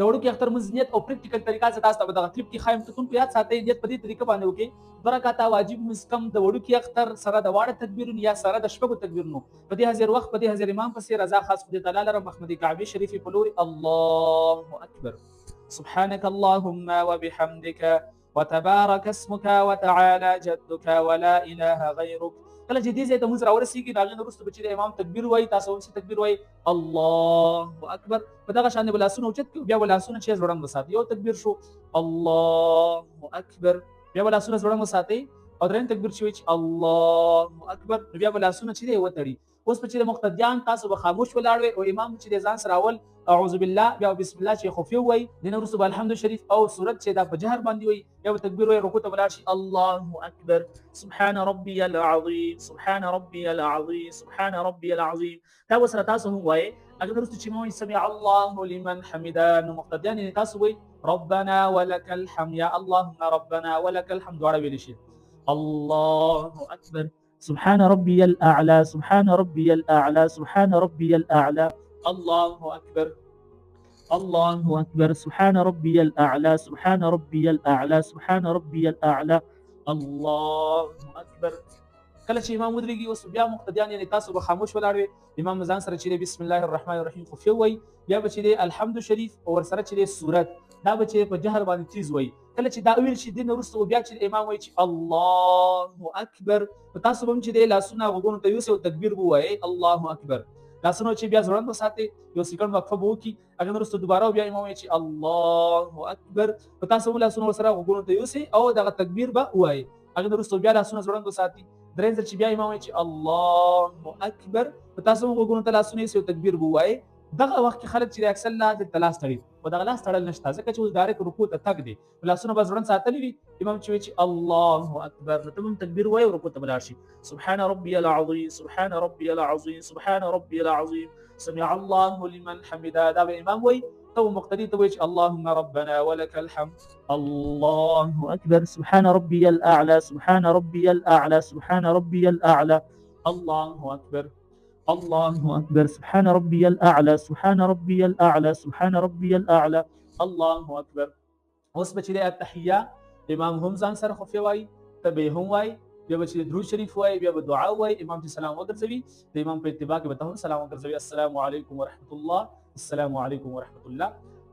د وړوکي اختر مونځ نیت او پریکټیکل طریقه څخه تاسو ته به دغه کلیپ کې ښایم کتونکو یاد ساتئ نیت په دې طریقه باندې وکړئ 2 رکعاته واجب مونځ کم د وړوکي اختر سره د واړه تکبیرونو یا سره د شپږو تکبیرونو په دې حاضر وخت په دې حاضر امام پسې رضا خاص خدای تعالی لره محمد کعبه شریفې په لوري الله اکبر سبحانك اللهم وبحمدك وتبارك اسمك وتعالى جدك ولا اله غيرك کله چې دې ځای ته مونځ راورسېږي د هغې نه وروسته به چې د امام تکبیر وایي تاسو هم چې تکبیر وایي الله اکبر په دغه شان به لاسونه اوچت کړو بیا به لاسونه چې ځوړند وساتئ یو تکبیر شو الله اکبر بیا به لاسونه ځوړند وساتئ او درېیم تکبیر چې وایي چې الله اکبر نو بیا به لاسونه چې دی وتړي اوس په چې د مقتدیان تاسو به خاموش ولاړ وئ او امام چې د ځان سره اول اعوذ بالله بیا بسم الله چې خفیه وایي د نه وروسته به الحمد شریف او سورت چې دا په جهر باندې وایي بیا به تکبیر وایي رکوع ته ولاړ شي الله اکبر سبحان ربي العظیم سبحان ربي العظیم سبحان ربي العظیم دا وسره تاسو هم وایي اگر وروسته چې مو سمع الله لمن حمده نو مقتدیان یې تاسو وایي ربنا ولك الحمد یا اللهم ربنا ولك الحمد دواړه ویلی شي الله اکبر سبحان ربي الأعلى سبحان ربي الأعلى سبحان ربي الأعلى الله أكبر الله أكبر سبحان ربي الأعلى سبحان ربي الأعلى سبحان ربي الأعلى الله أكبر کله چې امام ودرېږي اوس بیا مقتدیان یعنې تاسو به خاموش ولاړ وئ امام ځان سره چې دی بسم الله الرحمن الرحیم خفیه وایي بیا به چې دی الحمد شریف او ورسره چې دی سورت دا به چې په جهر باندې تیز وایي کله چې دا ویل شي دین وروسته بیا چې امام وایي چې الله اکبر په تاسو به هم چې دی لاسونه غوږونو ته یوسئ او تکبیر به ووایئ الله اکبر لاسونه چې بیا ځوړند وساتئ یو سیکنډ وقفه به وکړي هغې نه وروسته دوباره بیا امام وایي چې الله اکبر په تاسو هم لاسونه ورسره غوږونو ته یوسئ او دغه تکبیر به ووایئ هغې نه وروسته بیا لاسونه ځوړند وساتئ درېیم ځل چې بیا امام وایي چې الله اکبر په تاسو هم غوږونو ته لاسونه یوسئ او تکبیر به ووایئ دغه وخت کې خلک چې اکثر لا دلته لاس تړي خو دغه لاس تړل نشته ځکه چې اوس ډایرکټ رکوع ته تګ دی لاسونه به ځوړند ساتلي وي امام چې وایي چې الله اکبر نو ته هم تکبیر وایې او رکوع ته به لاړ شي سبحان ربي العظیم سبحان ربي العظیم سبحان ربي العظیم سمع الله لمن حمده دا به امام وایي تو مقتدي تو اللهم ربنا ولك الحمد الله اكبر سبحان ربي الاعلى سبحان ربي الاعلى سبحان ربي الاعلى الله اكبر الله اكبر سبحان ربي الاعلى سبحان ربي الاعلى سبحان ربي الاعلى الله اكبر اوس به چې التحيه امام هم ځان سره خفیه وایي ته به هم وایي بیا به چې درود شریف وایي بیا به دعا وایي امام چې سلام وګرځوي د امام په اتباع کې به ته هم سلام وګرځوي السلام علیکم ورحمت الله السلام علیکم ورحمت الله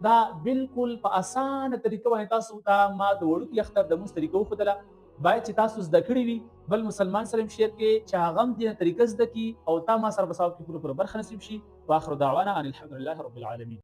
دا بالکل په اسانه طریقه باندې تاسو ته ما د وړوکي اختر د مونځ طریقه وښودله باید چې تاسو زده کړي وي بل مسلمان سره هم شیر کې چې هغه هم دې طریقه زده کړي او تا ما سره به سبا کې پوره برخه نصیب شي واخر دعوانا ان الحمد لله رب العالمین